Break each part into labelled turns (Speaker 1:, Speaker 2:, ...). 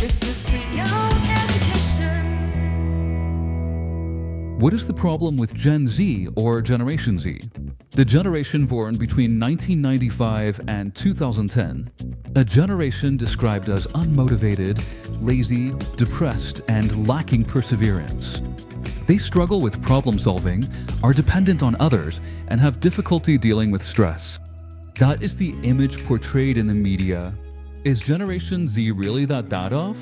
Speaker 1: This is beyond education.
Speaker 2: What is the problem with Gen Z or Generation Z? The generation born between 1995 and 2010. A generation described as unmotivated, lazy, depressed, and lacking perseverance. They struggle with problem solving, are dependent on others, and have difficulty dealing with stress. That is the image portrayed in the media. Is Generation Z really that bad off?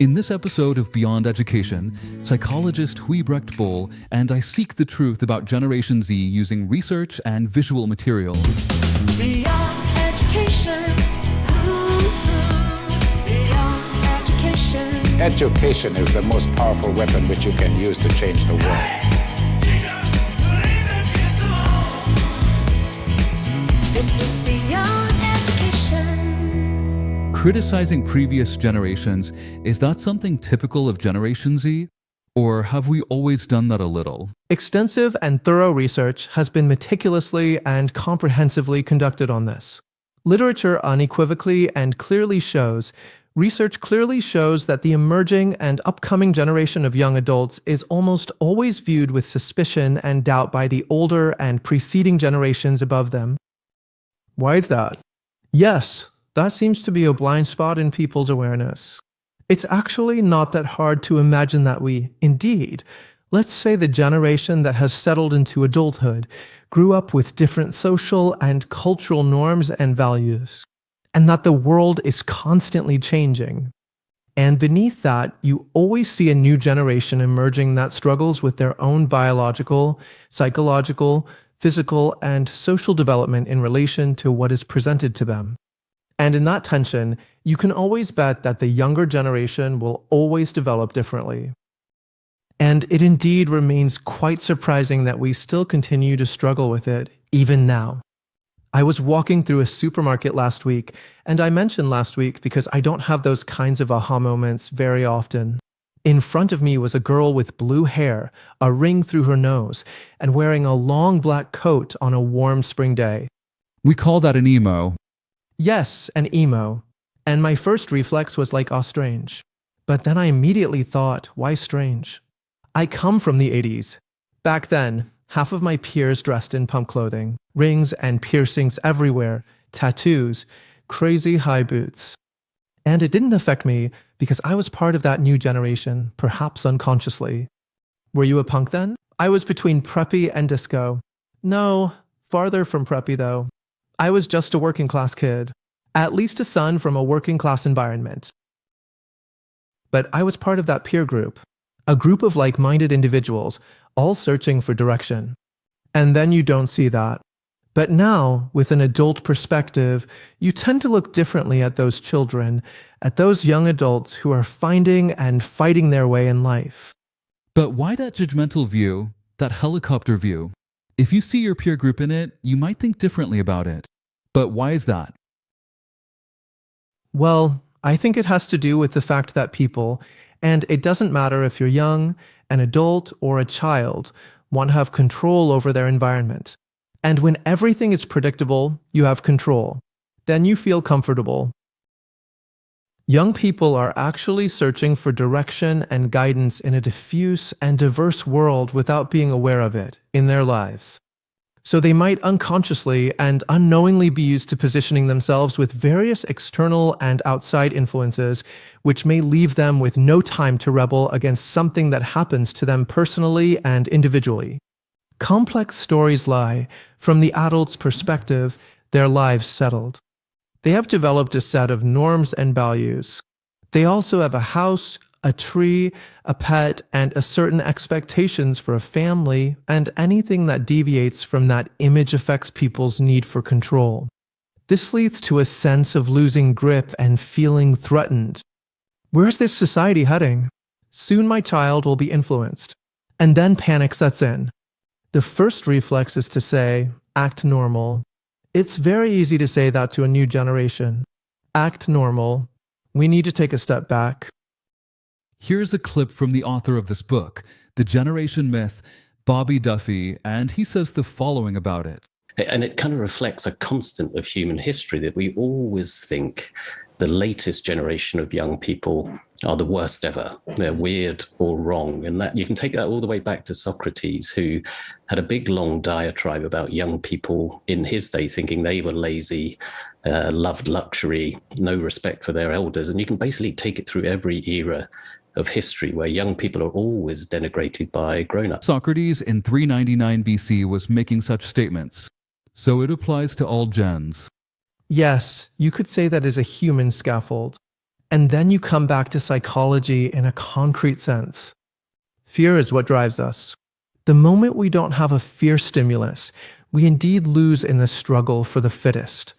Speaker 2: In this episode of Beyond Education, psychologist Huijbrecht Boluijt and I seek the truth about Generation Z using research and visual material.
Speaker 1: Beyond education. Ooh, beyond education.
Speaker 3: Education is the most powerful weapon which you can use to change the world.
Speaker 1: This is beyond education.
Speaker 2: Criticizing previous generations, is that something typical of Generation Z? Or have we always done that a little?
Speaker 4: Extensive and thorough research has been meticulously and comprehensively conducted on this. Literature unequivocally and clearly shows, research clearly shows that the emerging and upcoming generation of young adults is almost always viewed with suspicion and doubt by the older and preceding generations above them. Why is that? Yes, that seems to be a blind spot in people's awareness. It's actually not that hard to imagine that indeed, let's say the generation that has settled into adulthood, grew up with different social and cultural norms and values, and that the world is constantly changing. And beneath that, you always see a new generation emerging that struggles with their own biological, psychological, physical, and social development in relation to what is presented to them. And in that tension, you can always bet that the younger generation will always develop differently. And it indeed remains quite surprising that we still continue to struggle with it, even now. I was walking through a supermarket last week, and I mentioned last week because I don't have those kinds of aha moments very often. In front of me was a girl with blue hair, a ring through her nose, and wearing a long black coat on a warm spring day.
Speaker 2: We call that an emo.
Speaker 4: Yes, an emo. And my first reflex was like, oh, strange. But then I immediately thought, why strange? I come from the 80s. Back then, half of my peers dressed in pump clothing, rings and piercings everywhere, tattoos, crazy high boots. And it didn't affect me because I was part of that new generation, perhaps unconsciously. Were you a punk then? I was between preppy and disco. No, farther from preppy though. I was just a working class kid, at least a son from a working class environment. But I was part of that peer group, a group of like-minded individuals, all searching for direction. And then you don't see that. But now, with an adult perspective, you tend to look differently at those children, at those young adults who are finding and fighting their way in life.
Speaker 2: But why that judgmental view, that helicopter view? If you see your peer group in it, you might think differently about it. But why is that?
Speaker 4: Well, I think it has to do with the fact that people, and it doesn't matter if you're young, an adult, or a child, want to have control over their environment. And when everything is predictable, you have control. Then you feel comfortable. Young people are actually searching for direction and guidance in a diffuse and diverse world without being aware of it in their lives. So they might unconsciously and unknowingly be used to positioning themselves with various external and outside influences, which may leave them with no time to rebel against something that happens to them personally and individually. Complex stories lie, from the adult's perspective, their lives settled. They have developed a set of norms and values. They also have a house, a tree, a pet, and a certain expectations for a family, and anything that deviates from that image affects people's need for control. This leads to a sense of losing grip and feeling threatened. Where's this society heading? Soon my child will be influenced. And then panic sets in. The first reflex is to say, act normal. It's very easy to say that to a new generation. Act normal. We need to take a step back.
Speaker 2: Here's a clip from the author of this book, The Generation Myth, Bobby Duffy, and he says the following about it.
Speaker 5: And it kind of reflects a constant of human history that we always think the latest generation of young people are the worst ever. They're weird or wrong. And that you can take that all the way back to Socrates, who had a big, long diatribe about young people in his day thinking they were lazy, loved luxury, no respect for their elders. And you can basically take it through every era of history where young people are always denigrated by grown-ups.
Speaker 2: Socrates in 399 BC was making such statements, so it applies to all gens.
Speaker 4: Yes, you could say that is a human scaffold. And then you come back to psychology in a concrete sense. Fear is what drives us. The moment we don't have a fear stimulus, we indeed lose in the struggle for the fittest.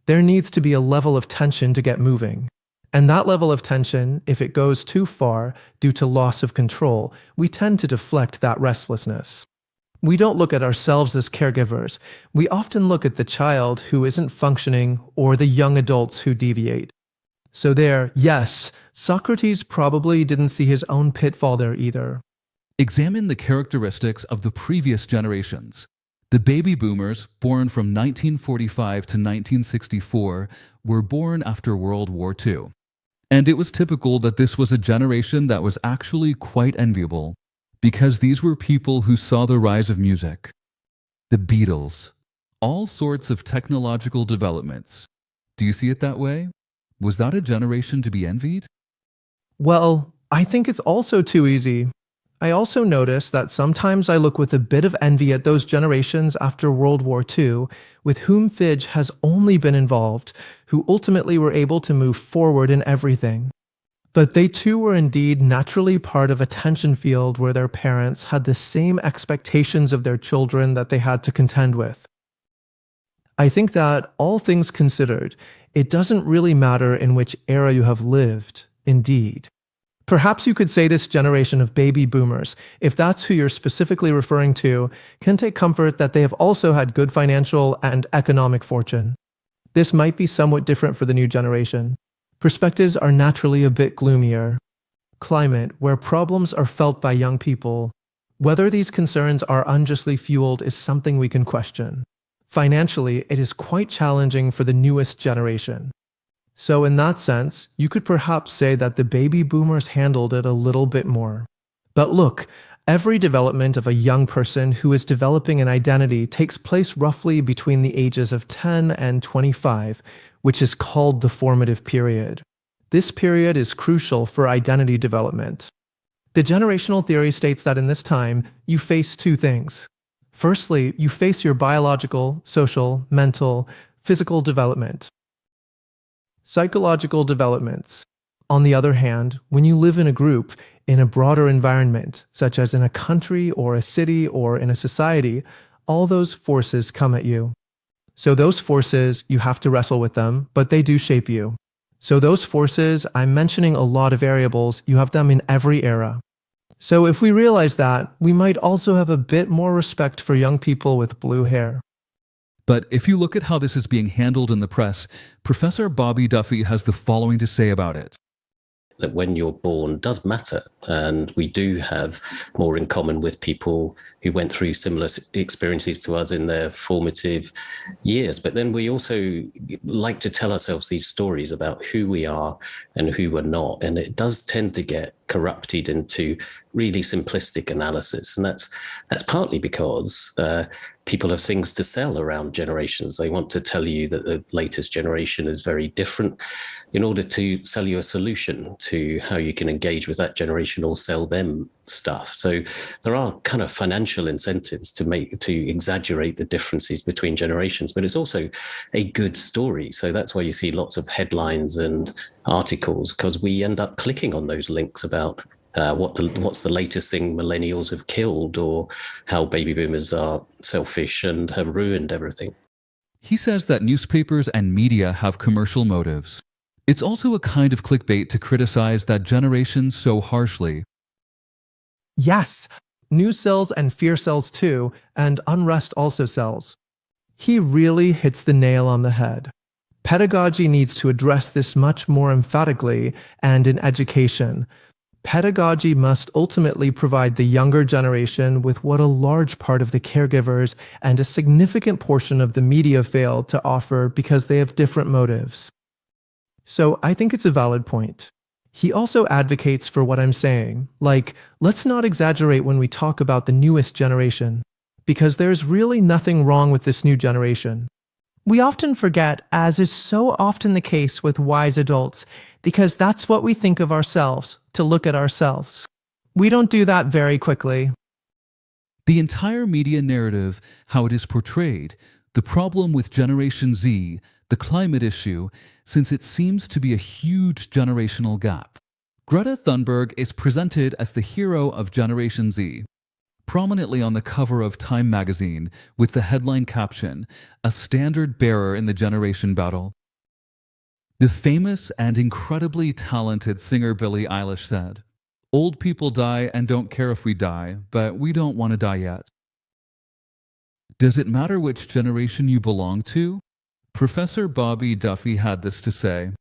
Speaker 4: There needs to be a level of tension to get moving. And that level of tension, if it goes too far due to loss of control, we tend to deflect that restlessness. We don't look at ourselves as caregivers. We often look at the child who isn't functioning or the young adults who deviate. So there, yes, Socrates probably didn't see his own pitfall there either.
Speaker 2: Examine the characteristics of the previous generations. The baby boomers, born from 1945 to 1964, were born after World War II. And it was typical that this was a generation that was actually quite enviable, because these were people who saw the rise of music, the Beatles, all sorts of technological developments. Do you see it that way? Was that a generation to be envied?
Speaker 4: Well, I think it's also too easy. I also notice that sometimes I look with a bit of envy at those generations after World War II, with whom Fidge has only been involved, who ultimately were able to move forward in everything. But they too were indeed naturally part of a tension field where their parents had the same expectations of their children that they had to contend with. I think that, all things considered, it doesn't really matter in which era you have lived, indeed. Perhaps you could say this generation of baby boomers, if that's who you're specifically referring to, can take comfort that they have also had good financial and economic fortune. This might be somewhat different for the new generation. Perspectives are naturally a bit gloomier. Climate, where problems are felt by young people. Whether these concerns are unjustly fueled is something we can question. Financially, it is quite challenging for the newest generation. So in that sense, you could perhaps say that the baby boomers handled it a little bit more. But look, every development of a young person who is developing an identity takes place roughly between the ages of 10 and 25, which is called the formative period. This period is crucial for identity development. The generational theory states that in this time, you face two things. Firstly, you face your biological, social, mental, physical development. Psychological developments. On the other hand, when you live in a group, in a broader environment, such as in a country or a city or in a society, all those forces come at you. So those forces, you have to wrestle with them, but they do shape you. So those forces, I'm mentioning a lot of variables, you have them in every era. So if we realize that, we might also have a bit more respect for young people with blue hair.
Speaker 2: But if you look at how this is being handled in the press, Professor Bobby Duffy has the following to say about it.
Speaker 5: That when you're born does matter. And we do have more in common with people who went through similar experiences to us in their formative years. But then we also like to tell ourselves these stories about who we are and who we're not. And it does tend to get corrupted into really simplistic analysis. And that's partly because people have things to sell around generations. They want to tell you that the latest generation is very different in order to sell you a solution to how you can engage with that generation or sell them stuff. So there are kind of financial incentives to exaggerate the differences between generations, but it's also a good story. So that's why you see lots of headlines and articles, because we end up clicking on those links about what's the latest thing millennials have killed, or how baby boomers are selfish and have ruined everything.
Speaker 2: He says that newspapers and media have commercial motives. It's also a kind of clickbait to criticize that generation so harshly.
Speaker 4: Yes, news sells and fear sells too, and unrest also sells. He really hits the nail on the head. Pedagogy needs to address this much more emphatically, and in education. Pedagogy must ultimately provide the younger generation with what a large part of the caregivers and a significant portion of the media fail to offer because they have different motives. So I think it's a valid point. He also advocates for what I'm saying, like, let's not exaggerate when we talk about the newest generation, because there's really nothing wrong with this new generation. We often forget, as is so often the case with wise adults, because that's what we think of ourselves, to look at ourselves. We don't do that very quickly.
Speaker 2: The entire media narrative, how it is portrayed, the problem with Generation Z, the climate issue, since it seems to be a huge generational gap. Greta Thunberg is presented as the hero of Generation Z, prominently on the cover of Time magazine with the headline caption, "A standard bearer in the generation battle." The famous and incredibly talented singer Billie Eilish said, "Old people die and don't care if we die, but we don't want to die yet." Does it matter which generation you belong to? Professor Bobby Duffy had this to say,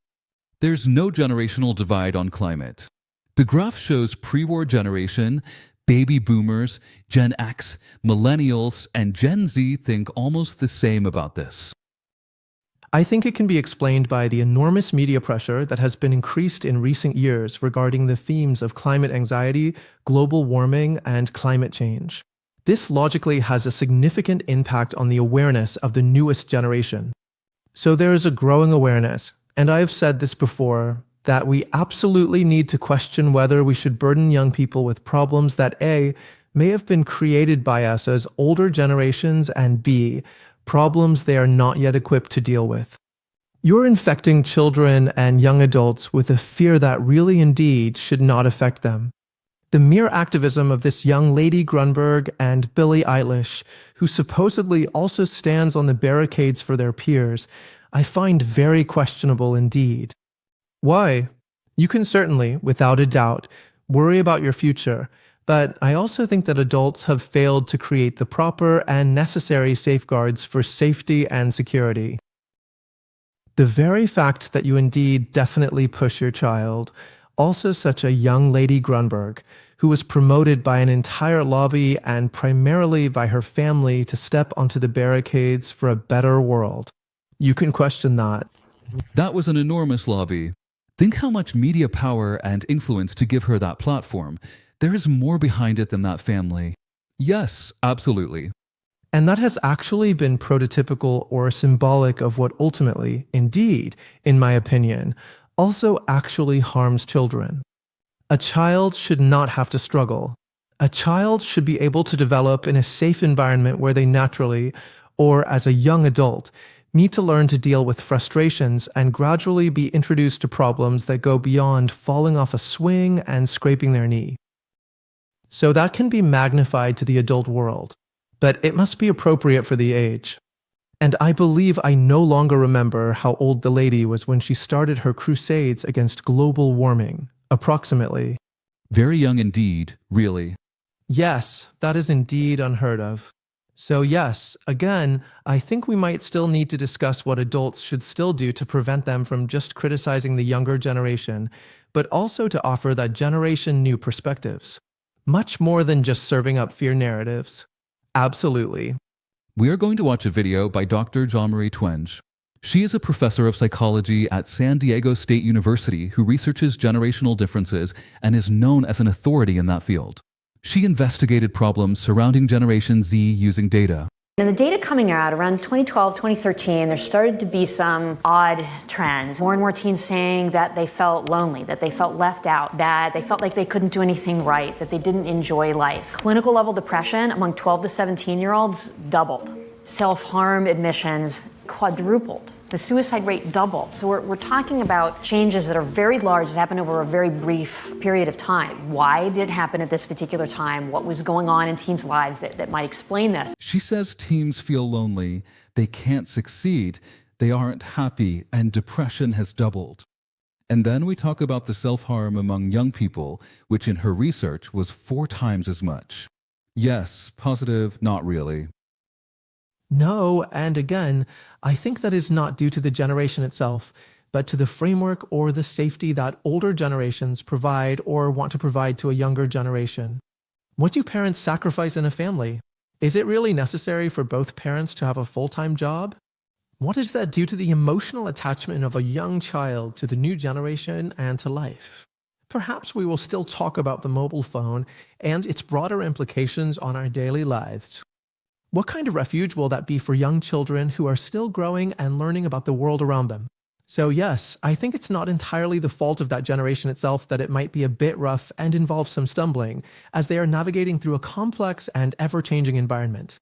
Speaker 2: "There's no generational divide on climate. The graph shows pre-war generation, baby boomers, Gen X, millennials, and Gen Z think almost the same about this."
Speaker 4: I think it can be explained by the enormous media pressure that has been increased in recent years regarding the themes of climate anxiety, global warming, and climate change. This logically has a significant impact on the awareness of the newest generation. So there is a growing awareness, and I have said this before, that we absolutely need to question whether we should burden young people with problems that A, may have been created by us as older generations, and B, problems they are not yet equipped to deal with. You're infecting children and young adults with a fear that really indeed should not affect them. The mere activism of this young Lady Grunberg and Billie Eilish, who supposedly also stands on the barricades for their peers, I find very questionable indeed. Why? You can certainly, without a doubt, worry about your future, but I also think that adults have failed to create the proper and necessary safeguards for safety and security. The very fact that you indeed definitely push your child, also such a young Lady Grunberg, who was promoted by an entire lobby and primarily by her family to step onto the barricades for a better world. You can question that.
Speaker 2: That was an enormous lobby. Think how much media power and influence to give her that platform. There is more behind it than that family. Yes, absolutely.
Speaker 4: And that has actually been prototypical or symbolic of what ultimately, indeed, in my opinion, also actually harms children. A child should not have to struggle. A child should be able to develop in a safe environment where they naturally, or as a young adult, need to learn to deal with frustrations and gradually be introduced to problems that go beyond falling off a swing and scraping their knee. So that can be magnified to the adult world, but it must be appropriate for the age. And I believe I no longer remember how old the lady was when she started her crusades against global warming, approximately.
Speaker 2: Very young indeed, really.
Speaker 4: Yes, that is indeed unheard of. So yes, again, I think we might still need to discuss what adults should still do to prevent them from just criticizing the younger generation, but also to offer that generation new perspectives. Much more than just serving up fear narratives. Absolutely.
Speaker 2: We are going to watch a video by Dr. Marie Twenge. She is a professor of psychology at San Diego State University who researches generational differences and is known as an authority in that field. She investigated problems surrounding Generation Z using data.
Speaker 6: In the data coming out around 2012, 2013, there started to be some odd trends. More and more teens saying that they felt lonely, that they felt left out, that they felt like they couldn't do anything right, that they didn't enjoy life. Clinical level depression among 12 to 17-year-olds doubled. Self-harm admissions quadrupled. The suicide rate doubled. So we're talking about changes that are very large, that happened over a very brief period of time. Why did it happen at this particular time? What was going on in teens' lives that might explain this?
Speaker 2: She says teens feel lonely, they can't succeed, they aren't happy, and depression has doubled. And then we talk about the self-harm among young people, which in her research was 4 times as much. Yes, positive, not really.
Speaker 4: No, and again, I think that is not due to the generation itself, but to the framework or the safety that older generations provide or want to provide to a younger generation. What do parents sacrifice in a family? Is it really necessary for both parents to have a full-time job? What is that due to the emotional attachment of a young child to the new generation and to life? Perhaps we will still talk about the mobile phone and its broader implications on our daily lives. What kind of refuge will that be for young children who are still growing and learning about the world around them? So yes, I think it's not entirely the fault of that generation itself that it might be a bit rough and involve some stumbling, as they are navigating through a complex and ever-changing environment.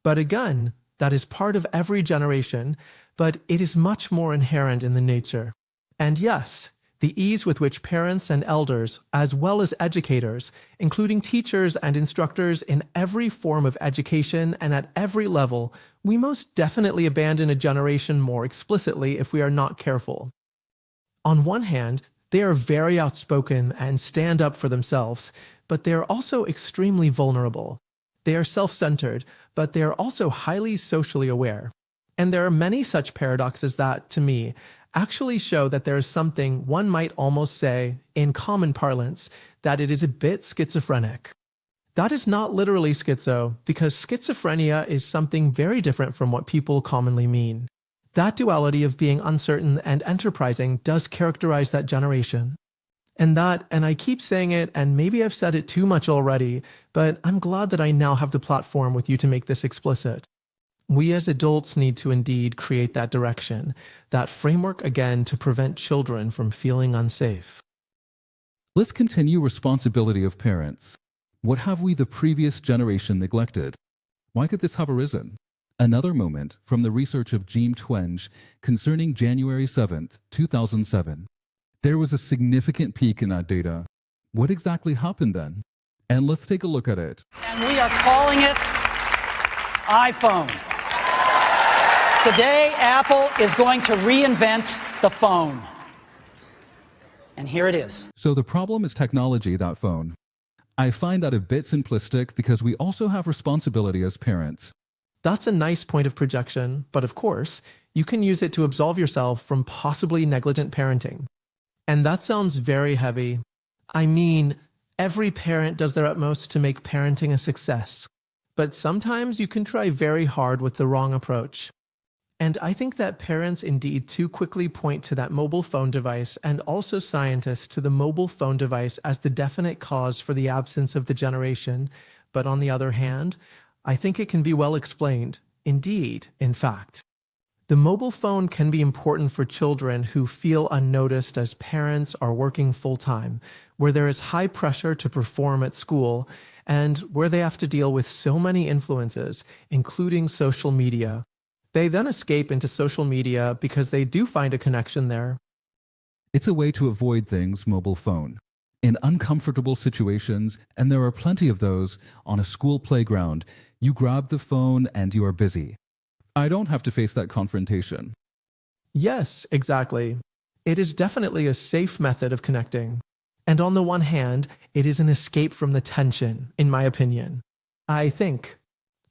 Speaker 4: But again, that is part of every generation, but it is much more inherent in the nature. And yes, the ease with which parents and elders, as well as educators, including teachers and instructors in every form of education and at every level, we most definitely abandon a generation more explicitly if we are not careful. On one hand, they are very outspoken and stand up for themselves, but they are also extremely vulnerable. They are self-centered, but they are also highly socially aware. And there are many such paradoxes that, to me, actually show that there is something one might almost say, in common parlance, that it is a bit schizophrenic. That is not literally schizo, because schizophrenia is something very different from what people commonly mean. That duality of being uncertain and enterprising does characterize that generation. And I keep saying it, and maybe I've said it too much already, but I'm glad that I now have the platform with you to make this explicit. We as adults need to indeed create that direction, that framework again to prevent children from feeling unsafe.
Speaker 2: Let's continue responsibility of parents. What have we, the previous generation, neglected? Why could this have arisen? Another moment from the research of Marie Twenge concerning January 7th, 2007. There was a significant peak in that data. What exactly happened then? And let's take a look at it.
Speaker 7: And we are calling it iPhone. Today, Apple is going to reinvent the phone. And here it is.
Speaker 2: So the problem is technology, that phone. I find that a bit simplistic because we also have responsibility as parents.
Speaker 4: That's a nice point of projection, but of course, you can use it to absolve yourself from possibly negligent parenting. And that sounds very heavy. I mean, every parent does their utmost to make parenting a success. But sometimes you can try very hard with the wrong approach. And I think that parents indeed too quickly point to that mobile phone device, and also scientists to the mobile phone device as the definite cause for the absence of the generation. But on the other hand, I think it can be well explained. Indeed, in fact. The mobile phone can be important for children who feel unnoticed as parents are working full-time, where there is high pressure to perform at school, and where they have to deal with so many influences, including social media. They then escape into social media because they do find a connection there.
Speaker 2: It's a way to avoid things, mobile phone. In uncomfortable situations, and there are plenty of those, on a school playground, you grab the phone and you are busy. I don't have to face that confrontation.
Speaker 4: Yes, exactly. It is definitely a safe method of connecting. And on the one hand, it is an escape from the tension, in my opinion. I think.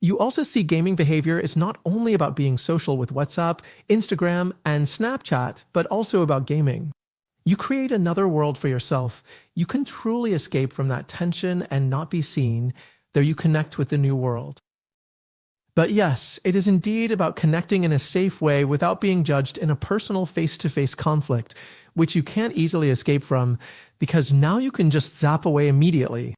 Speaker 4: You also see gaming behavior is not only about being social with WhatsApp, Instagram, and Snapchat, but also about gaming. You create another world for yourself. You can truly escape from that tension and not be seen. There you connect with the new world. But yes, it is indeed about connecting in a safe way without being judged in a personal face-to-face conflict, which you can't easily escape from, because now you can just zap away immediately.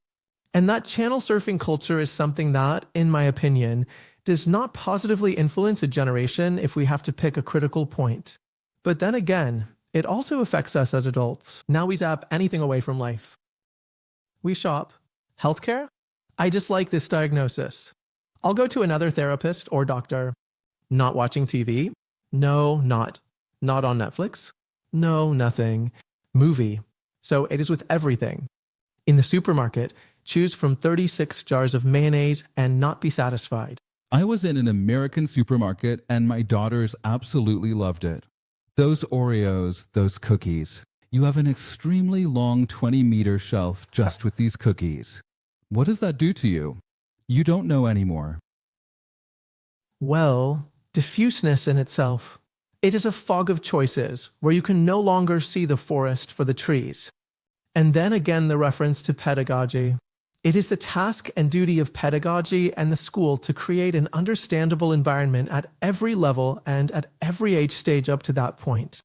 Speaker 4: And that channel surfing culture is something that, in my opinion, does not positively influence a generation if we have to pick a critical point. But then again, it also affects us as adults. Now we zap anything away from life. We shop. Healthcare? I dislike this diagnosis. I'll go to another therapist or doctor. Not watching TV? No, not. Not on Netflix? No, nothing. Movie. So it is with everything. In the supermarket, choose from 36 jars of mayonnaise and not be satisfied.
Speaker 2: I was in an American supermarket and my daughters absolutely loved it. Those Oreos, those cookies. You have an extremely long 20-meter shelf just with these cookies. What does that do to you? You don't know anymore.
Speaker 4: Well, diffuseness in itself. It is a fog of choices where you can no longer see the forest for the trees. And then again the reference to pedagogy. It is the task and duty of pedagogy and the school to create an understandable environment at every level and at every age stage up to that point.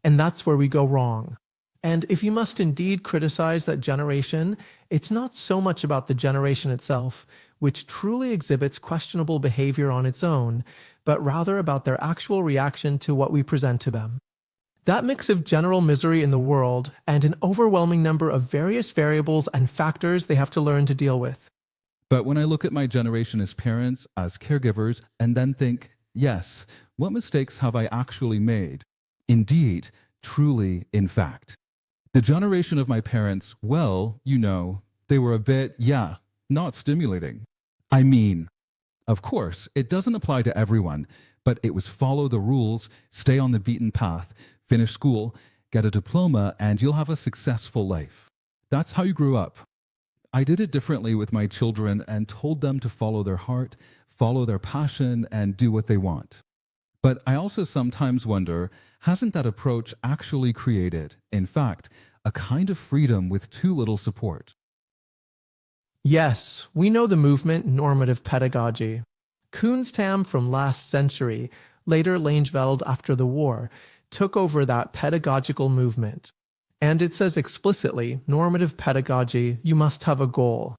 Speaker 4: And that's where we go wrong. And if you must indeed criticize that generation, it's not so much about the generation itself, which truly exhibits questionable behavior on its own, but rather about their actual reaction to what we present to them. That mix of general misery in the world and an overwhelming number of various variables and factors they have to learn to deal with.
Speaker 2: But when I look at my generation as parents, as caregivers, and then think, yes, what mistakes have I actually made? Indeed, truly, in fact. The generation of my parents, well, they were a bit, not stimulating. I mean, of course, it doesn't apply to everyone, but it was follow the rules, stay on the beaten path, finish school, get a diploma, and you'll have a successful life. That's how you grew up. I did it differently with my children and told them to follow their heart, follow their passion, and do what they want. But I also sometimes wonder, hasn't that approach actually created, in fact, a kind of freedom with too little support?
Speaker 4: Yes, we know the movement normative pedagogy. Kuhnstam from last century, later Langeveld after the war, took over that pedagogical movement. And it says explicitly, normative pedagogy, you must have a goal.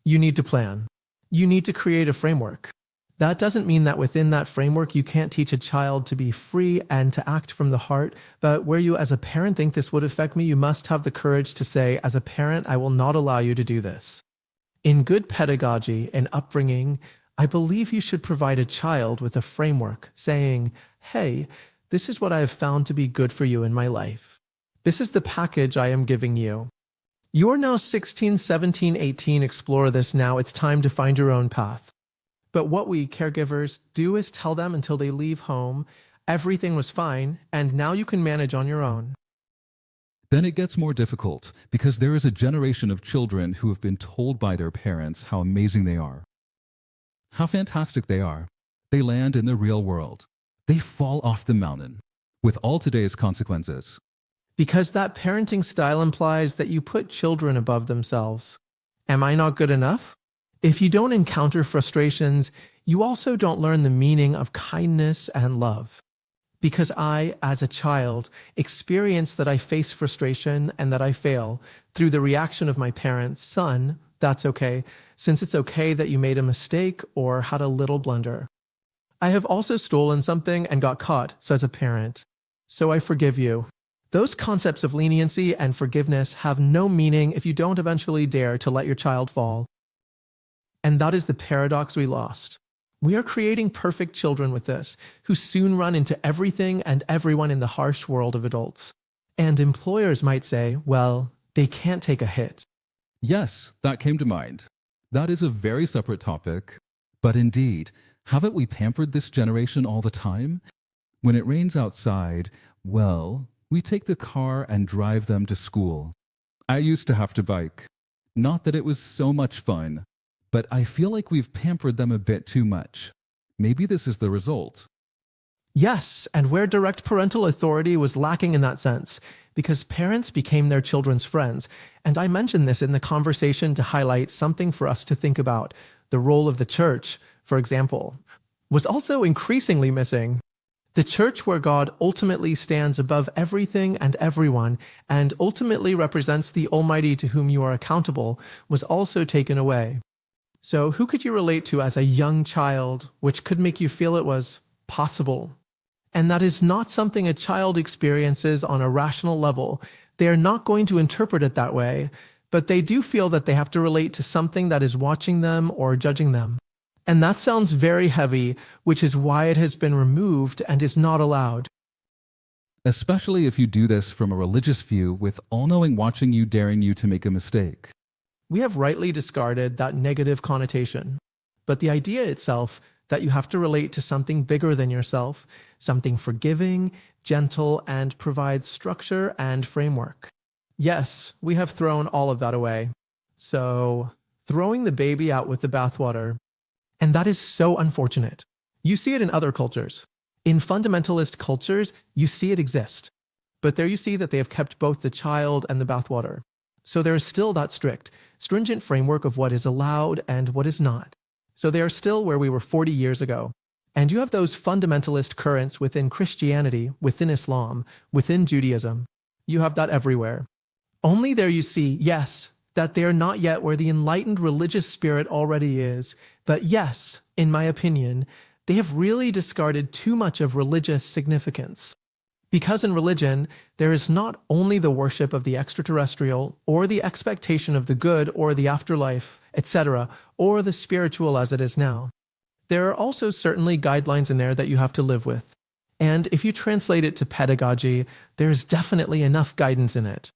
Speaker 4: You need to plan. You need to create a framework. That doesn't mean that within that framework you can't teach a child to be free and to act from the heart, but where you as a parent think this would affect me, you must have the courage to say, as a parent, I will not allow you to do this. In good pedagogy and upbringing, I believe you should provide a child with a framework saying, hey, this is what I have found to be good for you in my life. This is the package I am giving you. You are now 16, 17, 18, explore this now, it's time to find your own path. But what we caregivers do is tell them until they leave home, everything was fine, and now you can manage on your own.
Speaker 2: Then it gets more difficult because there is a generation of children who have been told by their parents how amazing they are, how fantastic they are. They land in the real world. They fall off the mountain with all today's consequences.
Speaker 4: Because that parenting style implies that you put children above themselves. Am I not good enough? If you don't encounter frustrations, you also don't learn the meaning of kindness and love. Because I, as a child, experienced that I face frustration and that I fail through the reaction of my parents, son, that's okay, since it's okay that you made a mistake or had a little blunder. I have also stolen something and got caught, says a parent. So I forgive you. Those concepts of leniency and forgiveness have no meaning if you don't eventually dare to let your child fall. And that is the paradox we lost. We are creating perfect children with this, who soon run into everything and everyone in the harsh world of adults. And employers might say, well, they can't take a hit.
Speaker 2: Yes, that came to mind. That is a very separate topic. But indeed, haven't we pampered this generation all the time? When it rains outside, well, we take the car and drive them to school. I used to have to bike. Not that it was so much fun, but I feel like we've pampered them a bit too much. Maybe this is the result.
Speaker 4: Yes, and where direct parental authority was lacking in that sense, because parents became their children's friends. And I mentioned this in the conversation to highlight something for us to think about. The role of the church, for example, was also increasingly missing. The church where God ultimately stands above everything and everyone and ultimately represents the Almighty to whom you are accountable was also taken away. So who could you relate to as a young child, which could make you feel it was possible? And that is not something a child experiences on a rational level. They are not going to interpret it that way, but they do feel that they have to relate to something that is watching them or judging them. And that sounds very heavy, which is why it has been removed and is not allowed.
Speaker 2: Especially if you do this from a religious view with all-knowing watching you, daring you to make a mistake.
Speaker 4: We have rightly discarded that negative connotation. But the idea itself that you have to relate to something bigger than yourself, something forgiving, gentle, and provides structure and framework. Yes, we have thrown all of that away. So, throwing the baby out with the bathwater. And that is so unfortunate. You see it in other cultures. In fundamentalist cultures, you see it exist. But there you see that they have kept both the child and the bathwater. So there is still that stringent framework of what is allowed and what is not. So they are still where we were 40 years ago. And you have those fundamentalist currents within Christianity, within Islam, within Judaism. You have that everywhere. Only there you see, yes, that they are not yet where the enlightened religious spirit already is. But yes, in my opinion, they have really discarded too much of religious significance. Because in religion, there is not only the worship of the extraterrestrial, or the expectation of the good or the afterlife, etc., or the spiritual as it is now. There are also certainly guidelines in there that you have to live with. And if you translate it to pedagogy, there is definitely enough guidance in it.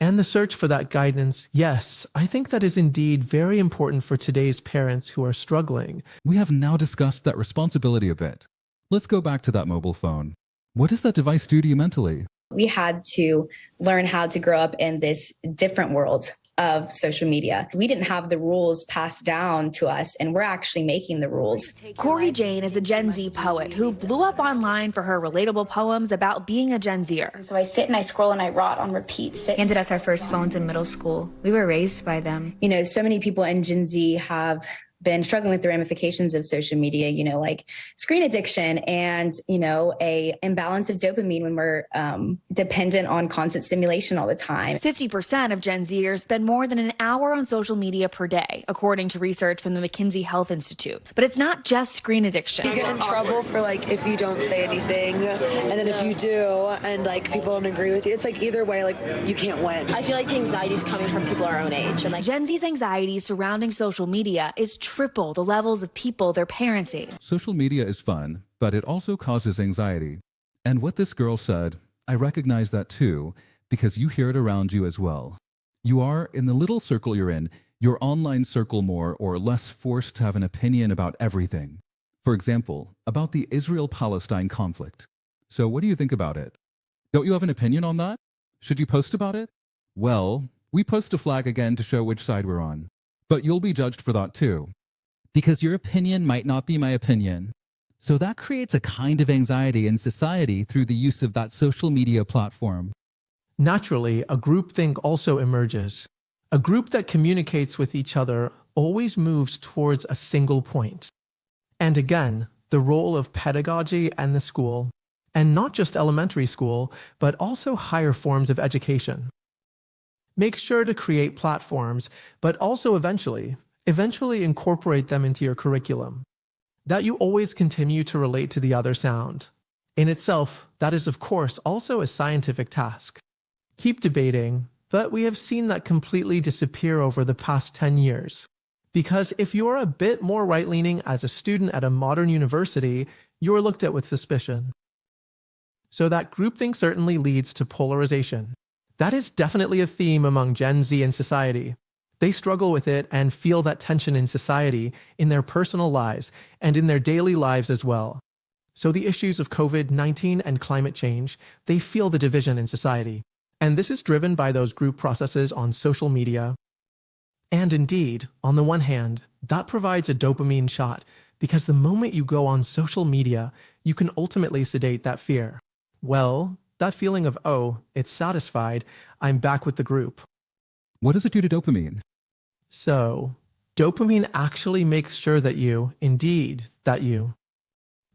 Speaker 4: And the search for that guidance, yes, I think that is indeed very important for today's parents who are struggling.
Speaker 2: We have now discussed that responsibility a bit. Let's go back to that mobile phone. What does that device do to you mentally?
Speaker 8: We had to learn how to grow up in this different world of social media. We didn't have the rules passed down to us, and we're actually making the rules.
Speaker 9: Corey Jane is a Gen Z poet who blew up online for her relatable poems about being a Gen Zer.
Speaker 10: So I sit and I scroll and I rot on repeat.
Speaker 9: Handed us our first phones in middle school. We were raised by them.
Speaker 8: You know, so many people in Gen Z have been struggling with the ramifications of social media, you know, like screen addiction and, you know, a imbalance of dopamine when we're dependent on constant stimulation all the time.
Speaker 9: 50% of Gen Zers spend more than an hour on social media per day, according to research from the McKinsey Health Institute. But it's not just screen addiction.
Speaker 11: You get in trouble for like if you don't say anything, and then if you do and like people don't agree with you, it's like either way, like you can't win.
Speaker 12: I feel like the anxiety is coming from people our own age. And like
Speaker 9: Gen Z's anxiety surrounding social media is triple the levels of people their parents' age.
Speaker 2: Social media is fun, but it also causes anxiety. And what this girl said, I recognize that too, because you hear it around you as well. You are, in the little circle you're in, your online circle more or less forced to have an opinion about everything. For example, about the Israel-Palestine conflict. So what do you think about it? Don't you have an opinion on that? Should you post about it? Well, we post a flag again to show which side we're on. But you'll be judged for that too. Because your opinion might not be my opinion. So that creates a kind of anxiety in society through the use of that social media platform.
Speaker 4: Naturally, a groupthink also emerges. A group that communicates with each other always moves towards a single point. And again, the role of pedagogy and the school, and not just elementary school, but also higher forms of education. Make sure to create platforms, but also eventually incorporate them into your curriculum. That you always continue to relate to the other sound. In itself, that is of course also a scientific task. Keep debating, but we have seen that completely disappear over the past 10 years. Because if you're a bit more right-leaning as a student at a modern university, you're looked at with suspicion. So that groupthink certainly leads to polarization. That is definitely a theme among Gen Z in society. They struggle with it and feel that tension in society, in their personal lives, and in their daily lives as well. So the issues of COVID-19 and climate change, they feel the division in society. And this is driven by those group processes on social media. And indeed, on the one hand, that provides a dopamine shot, because the moment you go on social media, you can ultimately sedate that fear. Well, that feeling of, oh, it's satisfied, I'm back with the group.
Speaker 2: What does it do to dopamine?
Speaker 4: So, dopamine actually makes sure that you,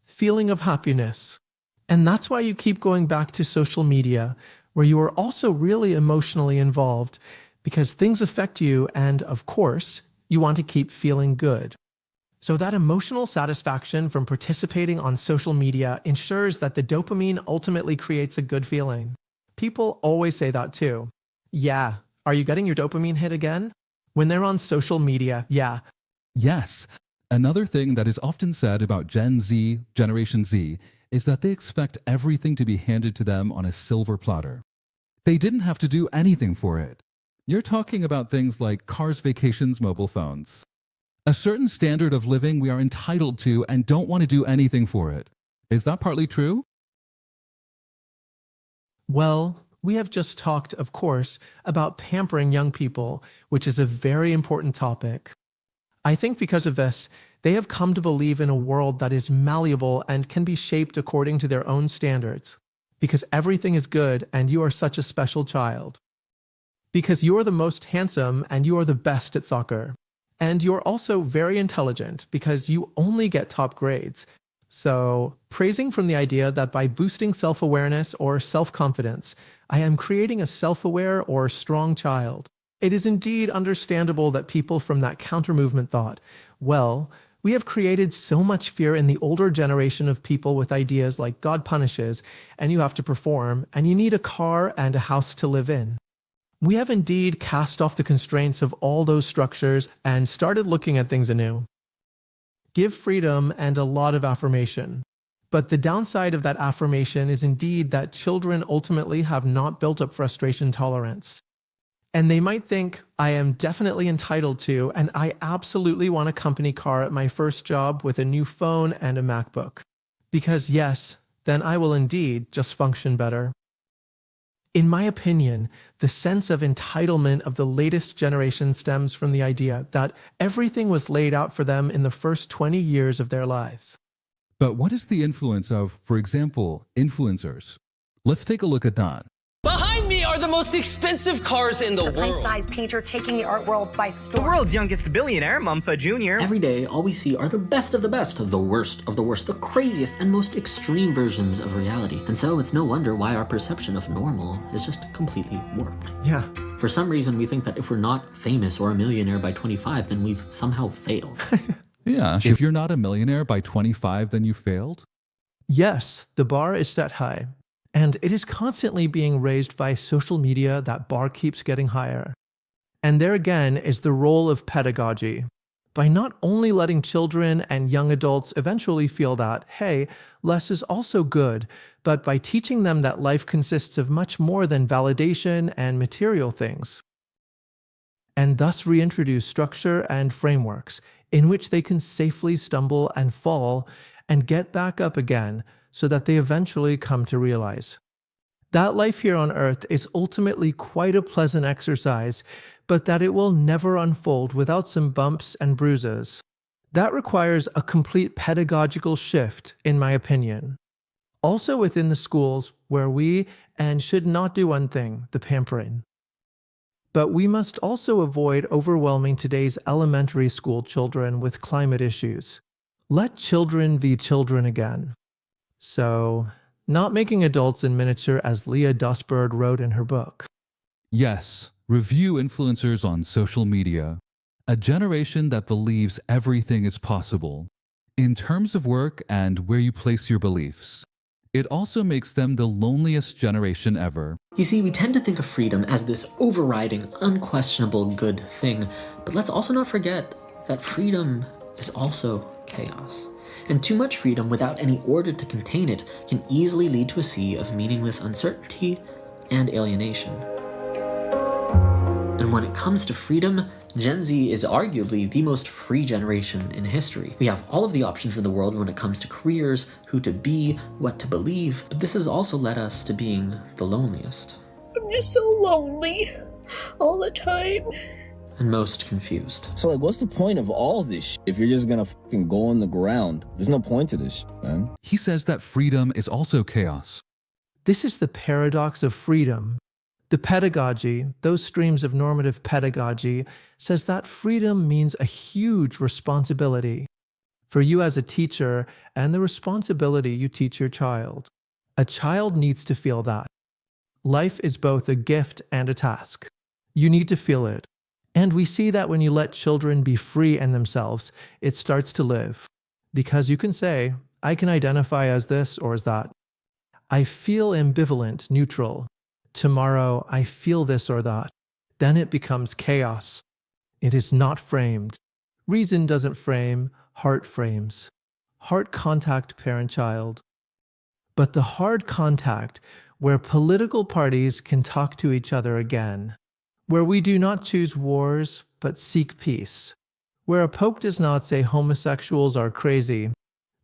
Speaker 4: feeling of happiness. And that's why you keep going back to social media, where you are also really emotionally involved, because things affect you and, of course, you want to keep feeling good. So that emotional satisfaction from participating on social media ensures that the dopamine ultimately creates a good feeling. People always say that too. Yeah, are you getting your dopamine hit again? When they're on social media, yeah.
Speaker 2: Yes. Another thing that is often said about Gen Z, Generation Z, is that they expect everything to be handed to them on a silver platter. They didn't have to do anything for it. You're talking about things like cars, vacations, mobile phones. A certain standard of living we are entitled to and don't want to do anything for it. Is that partly true?
Speaker 4: Well, we have just talked, of course, about pampering young people, which is a very important topic. I think because of this, they have come to believe in a world that is malleable and can be shaped according to their own standards, because everything is good and you are such a special child. because you're the most handsome and you are the best at soccer. And you're also very intelligent because you only get top grades. So, praising from the idea that by boosting self-awareness or self-confidence, I am creating a self-aware or strong child. It is indeed understandable that people from that counter-movement thought, well, we have created so much fear in the older generation of people with ideas like God punishes, and you have to perform, and you need a car and a house to live in. We have indeed cast off the constraints of all those structures and started looking at things anew. Give freedom and a lot of affirmation. But the downside of that affirmation is indeed that children ultimately have not built up frustration tolerance. And they might think, I am definitely entitled to, and I absolutely want a company car at my first job with a new phone and a MacBook. Because yes, then I will indeed just function better. In my opinion, the sense of entitlement of the latest generation stems from the idea that everything was laid out for them in the first 20 years of their lives.
Speaker 2: But what is the influence of, for example, influencers? Let's take a look at that.
Speaker 13: Behind me are the most expensive cars in the world.
Speaker 14: Pint-sized painter taking the art world by storm.
Speaker 15: The world's youngest billionaire, Mumford Jr.
Speaker 16: Every day, all we see are the best of the best, the worst of the worst, the craziest and most extreme versions of reality. And so it's no wonder why our perception of normal is just completely warped.
Speaker 4: Yeah.
Speaker 16: For some reason, we think that if we're not famous or a millionaire by 25, then we've somehow failed.
Speaker 2: Yeah, if you're not a millionaire by 25, then you failed?
Speaker 4: Yes, the bar is set high. And it is constantly being raised by social media. That bar keeps getting higher. And there again is the role of pedagogy. By not only letting children and young adults eventually feel that, hey, less is also good, but by teaching them that life consists of much more than validation and material things. And thus reintroduce structure and frameworks in which they can safely stumble and fall and get back up again, so that they eventually come to realize that life here on earth is ultimately quite a pleasant exercise, but that it will never unfold without some bumps and bruises. That requires a complete pedagogical shift, in my opinion. Also within the schools, where we should not do one thing, the pampering. But we must also avoid overwhelming today's elementary school children with climate issues. Let children be children again. So, not making adults in miniature, as Leah Dustbird wrote in her book.
Speaker 2: Yes, review influencers on social media. A generation that believes everything is possible, in terms of work and where you place your beliefs. It also makes them the loneliest generation ever.
Speaker 16: You see, we tend to think of freedom as this overriding, unquestionable good thing, but let's also not forget that freedom is also chaos. And too much freedom without any order to contain it can easily lead to a sea of meaningless uncertainty and alienation. And when it comes to freedom, Gen Z is arguably the most free generation in history. We have all of the options in the world when it comes to careers, who to be, what to believe, but this has also led us to being the loneliest.
Speaker 17: I'm just so lonely all the time.
Speaker 16: And most confused.
Speaker 18: So like, what's the point of all this shit if you're just gonna fucking go on the ground? There's no point to this shit, man.
Speaker 2: He says that freedom is also chaos.
Speaker 4: This is the paradox of freedom. The pedagogy, those streams of normative pedagogy, says that freedom means a huge responsibility for you as a teacher and the responsibility you teach your child. A child needs to feel that. Life is both a gift and a task. You need to feel it. And we see that when you let children be free in themselves, it starts to live. Because you can say, I can identify as this or as that. I feel ambivalent, neutral. Tomorrow, I feel this or that. Then it becomes chaos. It is not framed. Reason doesn't frame, heart frames. Heart contact parent-child. But the hard contact, where political parties can talk to each other again, where we do not choose wars, but seek peace, where a pope does not say homosexuals are crazy,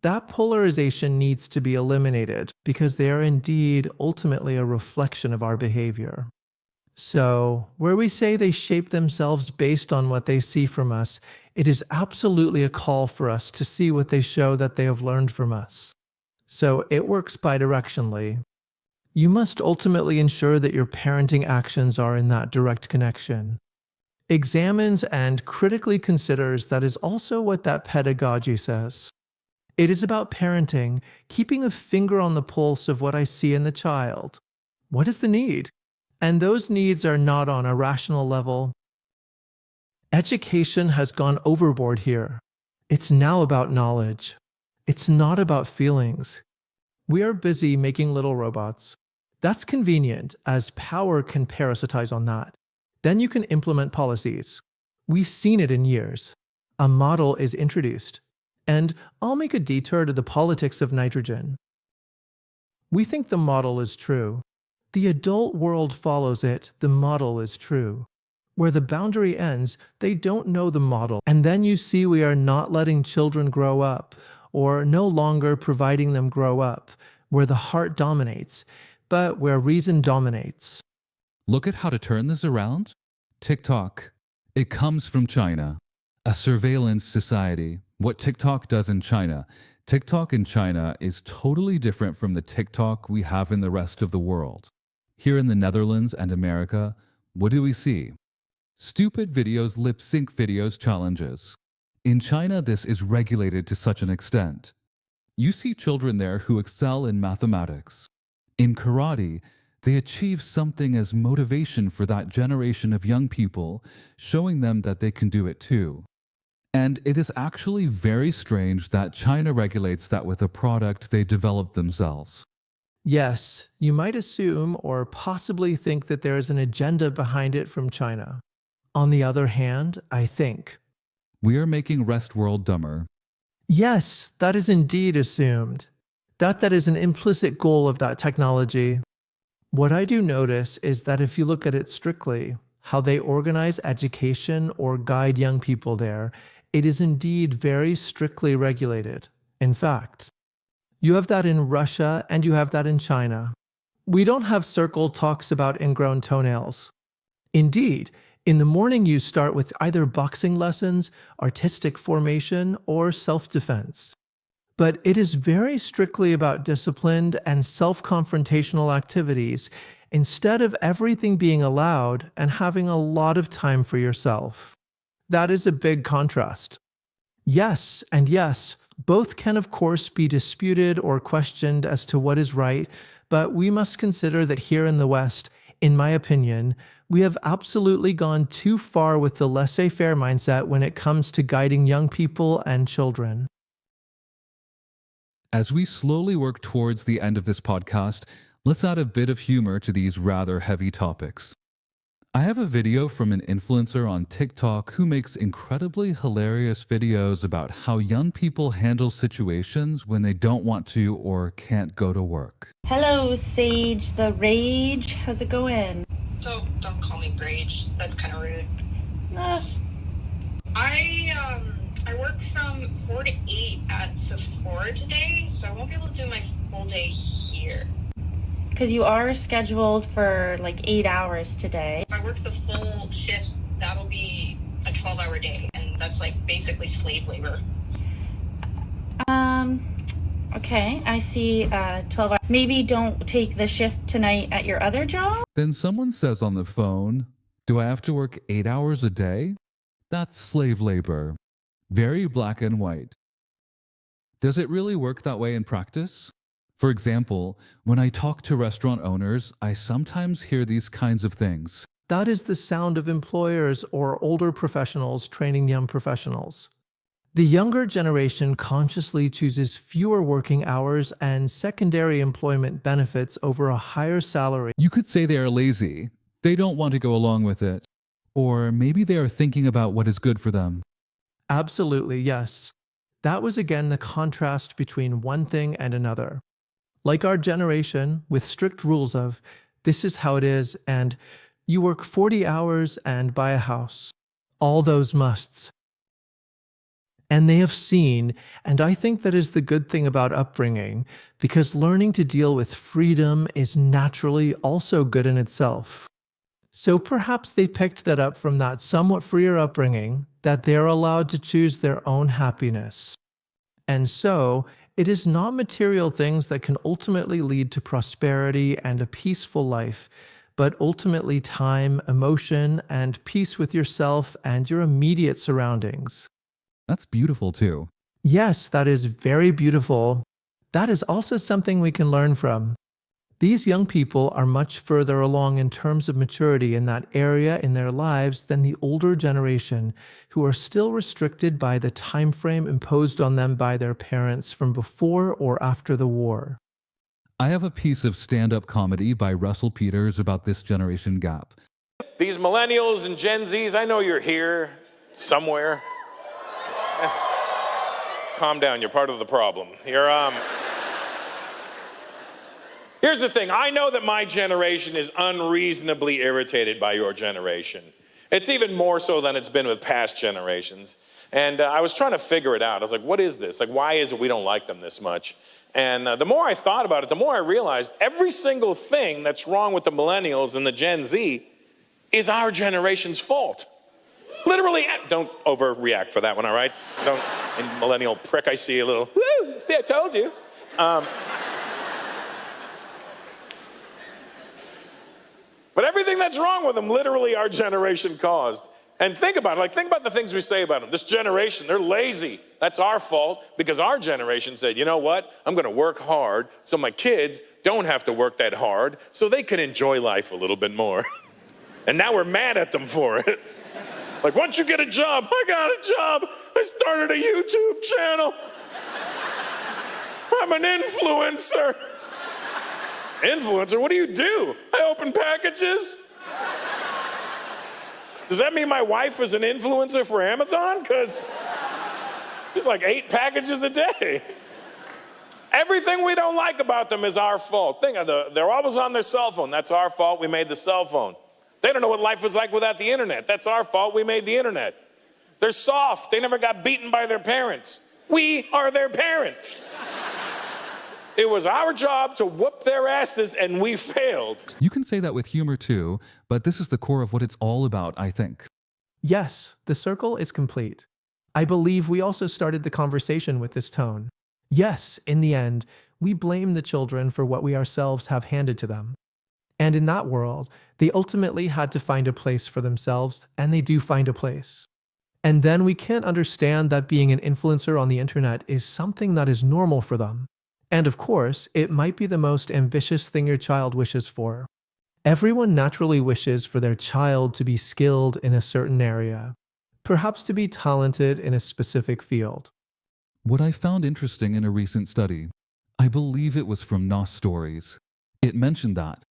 Speaker 4: that polarization needs to be eliminated because they are indeed ultimately a reflection of our behavior. So, where we say they shape themselves based on what they see from us, it is absolutely a call for us to see what they show that they have learned from us. So, it works bidirectionally. You must ultimately ensure that your parenting actions are in that direct connection. Examines and critically considers that is also what that pedagogy says. It is about parenting, keeping a finger on the pulse of what I see in the child. What is the need? And those needs are not on a rational level. Education has gone overboard here. It's now about knowledge. It's not about feelings. We are busy making little robots. That's convenient, as power can parasitize on that. Then you can implement policies. We've seen it in years. A model is introduced. And I'll make a detour to the politics of nitrogen. We think the model is true. The adult world follows it. The model is true. Where the boundary ends, they don't know the model. And then you see we are not letting children grow up, or no longer providing them grow up, where the heart dominates, but where reason dominates.
Speaker 2: Look at how to turn this around. TikTok. It comes from China, a surveillance society. What TikTok does in China. TikTok in China is totally different from the TikTok we have in the rest of the world. Here in the Netherlands and America, what do we see? Stupid videos, lip sync videos, challenges. In China, this is regulated to such an extent. You see children there who excel in mathematics. In karate, they achieve something as motivation for that generation of young people, showing them that they can do it too. And it is actually very strange that China regulates that with a product they developed themselves.
Speaker 4: Yes, you might assume or possibly think that there is an agenda behind it from China. On the other hand, I think
Speaker 2: we are making rest world dumber.
Speaker 4: Yes, that is indeed assumed. That is an implicit goal of that technology. What I do notice is that if you look at it strictly, how they organize education or guide young people there, it is indeed very strictly regulated. In fact, you have that in Russia and you have that in China. We don't have circle talks about ingrown toenails. Indeed, in the morning you start with either boxing lessons, artistic formation, or self-defense. But it is very strictly about disciplined and self-confrontational activities instead of everything being allowed and having a lot of time for yourself. That is a big contrast. Yes, and yes, both can of course be disputed or questioned as to what is right, but we must consider that here in the West, in my opinion, we have absolutely gone too far with the laissez-faire mindset when it comes to guiding young people and children.
Speaker 2: As we slowly work towards the end of this podcast, let's add a bit of humor to these rather heavy topics. I have a video from an influencer on TikTok who makes incredibly hilarious videos about how young people handle situations when they don't want to or can't go to work.
Speaker 19: Hello, Sage the Rage. How's it going?
Speaker 20: Don't call me Rage. That's kind of rude. I work from 4 to 8 at Sephora today, so I won't be able to do my full day here.
Speaker 19: Because you are scheduled for like 8 hours today.
Speaker 20: If I work the full shifts, that'll be a 12-hour day, and that's like basically slave labor.
Speaker 19: Okay, I see 12 hours. Maybe don't take the shift tonight at your other job?
Speaker 2: Then someone says on the phone, do I have to work 8 hours a day? That's slave labor. Very black and white. Does it really work that way in practice? For example, when I talk to restaurant owners, I sometimes hear these kinds of things.
Speaker 4: That is the sound of employers or older professionals training young professionals. The younger generation consciously chooses fewer working hours and secondary employment benefits over a higher salary.
Speaker 2: You could say they are lazy. They don't want to go along with it. Or maybe they are thinking about what is good for them.
Speaker 4: Absolutely, yes. That was again the contrast between one thing and another. Like our generation, with strict rules of, this is how it is, and you work 40 hours and buy a house. All those musts. And they have seen, and I think that is the good thing about upbringing, because learning to deal with freedom is naturally also good in itself. So perhaps they picked that up from that somewhat freer upbringing, that they're allowed to choose their own happiness. And so, It is not material things that can ultimately lead to prosperity and a peaceful life, but ultimately time, emotion, and peace with yourself and your immediate surroundings.
Speaker 2: That's beautiful too.
Speaker 4: Yes, that is very beautiful. That is also something we can learn from. These young people are much further along in terms of maturity in that area in their lives than the older generation, who are still restricted by the time frame imposed on them by their parents from before or after the war.
Speaker 2: I have a piece of stand-up comedy by Russel Peters about this generation gap.
Speaker 21: These millennials and Gen Zs, I know you're here somewhere. Calm down, you're part of the problem. Here's the thing, I know that my generation is unreasonably irritated by your generation. It's even more so than it's been with past generations. And I was trying to figure it out. I was like, what is this? Like, why is it we don't like them this much? And the more I thought about it, the more I realized every single thing that's wrong with the millennials and the Gen Z is our generation's fault. Literally, don't overreact for that one, all right? Don't, millennial prick, I see a little, woo, see, I told you. But everything that's wrong with them, literally our generation caused. And think about it, like think about the things we say about them. This generation, they're lazy. That's our fault because our generation said, you know what? I'm gonna work hard so my kids don't have to work that hard so they can enjoy life a little bit more. And now we're mad at them for it. Like, once you get a job, I got a job. I started a YouTube channel. I'm an influencer. Influencer? What do you do? I open packages. Does that mean my wife is an influencer for Amazon? Because she's like 8 packages a day. Everything we don't like about them is our fault. They're always on their cell phone. That's our fault. We made the cell phone. They don't know what life was like without the internet. That's our fault. We made the internet. They're soft. They never got beaten by their parents. We are their parents. It was our job to whoop their asses, and we failed.
Speaker 2: You can say that with humor too, but this is the core of what it's all about, I think.
Speaker 4: Yes, the circle is complete. I believe we also started the conversation with this tone. Yes, in the end, we blame the children for what we ourselves have handed to them. And in that world, they ultimately had to find a place for themselves, and they do find a place. And then we can't understand that being an influencer on the internet is something that is normal for them. And of course, it might be the most ambitious thing your child wishes for. Everyone naturally wishes for their child to be skilled in a certain area, perhaps to be talented in a specific field.
Speaker 2: What I found interesting in a recent study, I believe it was from Nos Stories, it mentioned that.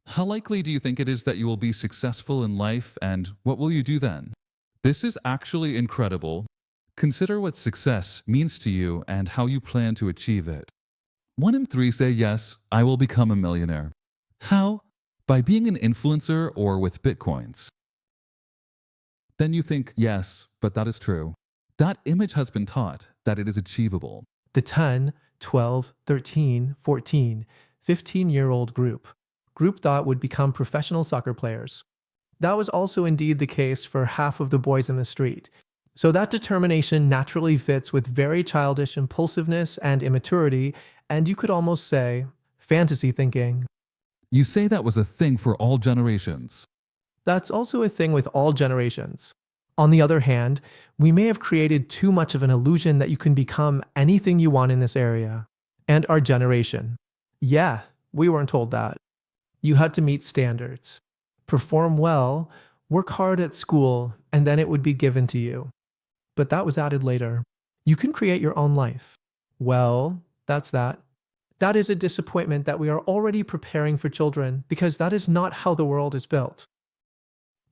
Speaker 2: How likely do you think it is that you will be successful in life, and what will you do then? This is actually incredible. Consider what success means to you and how you plan to achieve it. 1 in 3 say, yes, I will become a millionaire. How? By being an influencer or with bitcoins. Then you think, yes, but that is true. That image has been taught that it is achievable.
Speaker 4: The 10, 12, 13, 14, 15-year-old group thought would become professional soccer players. That was also indeed the case for half of the boys in the street. So that determination naturally fits with very childish impulsiveness and immaturity, and you could almost say, fantasy thinking.
Speaker 2: You say that was a thing for all generations.
Speaker 4: That's also a thing with all generations. On the other hand, we may have created too much of an illusion that you can become anything you want in this area. And our generation. Yeah, we weren't told that. You had to meet standards, perform well, work hard at school, and then it would be given to you. But that was added later. You can create your own life. Well, that's that. That is a disappointment that we are already preparing for children because that is not how the world is built.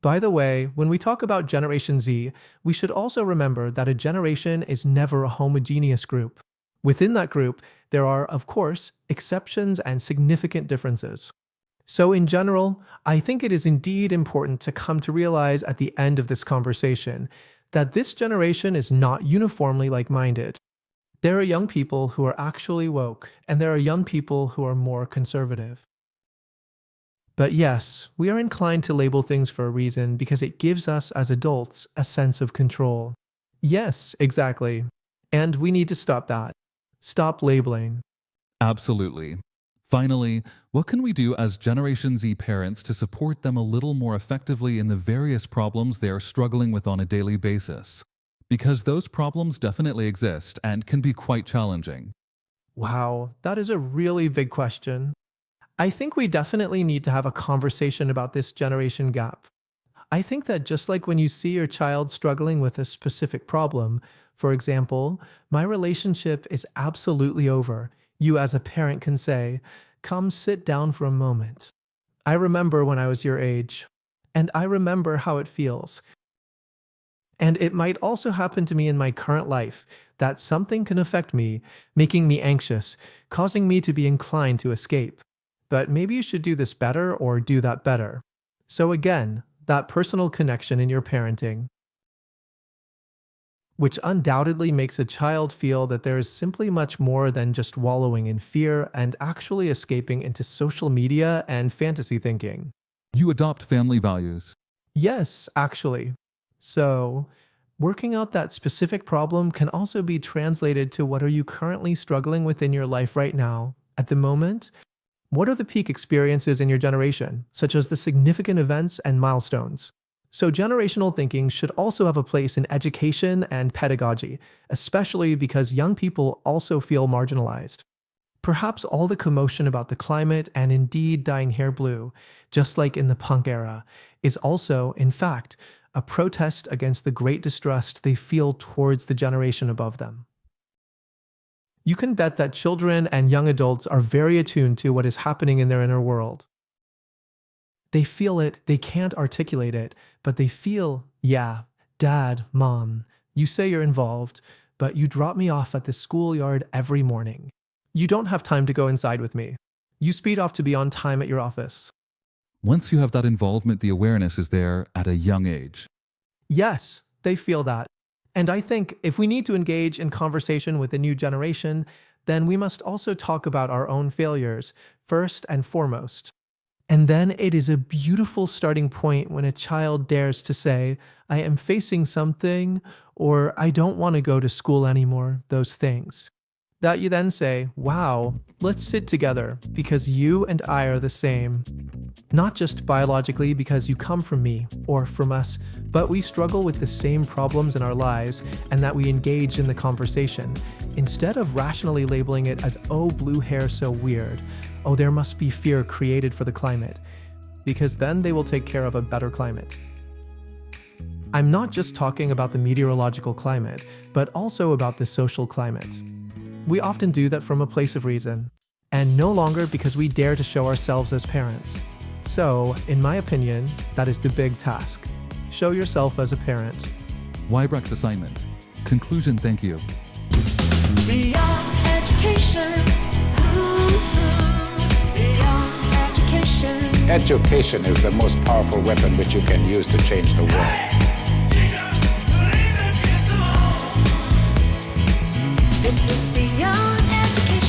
Speaker 4: By the way, when we talk about Generation Z, we should also remember that a generation is never a homogeneous group. Within that group, there are, of course, exceptions and significant differences. So in general, I think it is indeed important to come to realize at the end of this conversation that this generation is not uniformly like-minded. There are young people who are actually woke, and there are young people who are more conservative. But yes, we are inclined to label things for a reason because it gives us as adults a sense of control. Yes, exactly. And we need to stop that. Stop labeling.
Speaker 2: Absolutely. Finally, what can we do as Generation Z parents to support them a little more effectively in the various problems they are struggling with on a daily basis? Because those problems definitely exist and can be quite challenging.
Speaker 4: Wow, that is a really big question. I think we definitely need to have a conversation about this generation gap. I think that just like when you see your child struggling with a specific problem, for example, my relationship is absolutely over, you as a parent can say, come sit down for a moment. I remember when I was your age, and I remember how it feels. And it might also happen to me in my current life that something can affect me, making me anxious, causing me to be inclined to escape. But maybe you should do this better or do that better. So again, that personal connection in your parenting, which undoubtedly makes a child feel that there is simply much more than just wallowing in fear and actually escaping into social media and fantasy thinking.
Speaker 2: You adopt family values.
Speaker 4: Yes, actually. So, working out that specific problem can also be translated to what are you currently struggling with in your life right now, at the moment? What are the peak experiences in your generation, such as the significant events and milestones? So generational thinking should also have a place in education and pedagogy, especially because young people also feel marginalized. Perhaps all the commotion about the climate and indeed dyeing hair blue, just like in the punk era, is also, in fact, a protest against the great distrust they feel towards the generation above them. You can bet that children and young adults are very attuned to what is happening in their inner world. They feel it, they can't articulate it, but they feel, yeah, Dad, Mom, you say you're involved, but you drop me off at the schoolyard every morning. You don't have time to go inside with me. You speed off to be on time at your office.
Speaker 2: Once you have that involvement, the awareness is there at a young age.
Speaker 4: Yes, they feel that. And I think if we need to engage in conversation with the new generation, then we must also talk about our own failures, first and foremost. And then it is a beautiful starting point when a child dares to say, I am facing something, or I don't want to go to school anymore, those things. That you then say, wow, let's sit together because you and I are the same. Not just biologically because you come from me or from us, but we struggle with the same problems in our lives and that we engage in the conversation. Instead of rationally labeling it as, oh, blue hair so weird, oh, there must be fear created for the climate, because then they will take care of a better climate. I'm not just talking about the meteorological climate, but also about the social climate. We often do that from a place of reason, and no longer because we dare to show ourselves as parents. So, in my opinion, that is the big task. Show yourself as a parent.
Speaker 2: Huijbrecht assignment. Conclusion, thank you.
Speaker 1: Beyond education. Beyond education.
Speaker 3: Education is the most powerful weapon which you can use to change the world.
Speaker 1: This is beyond education.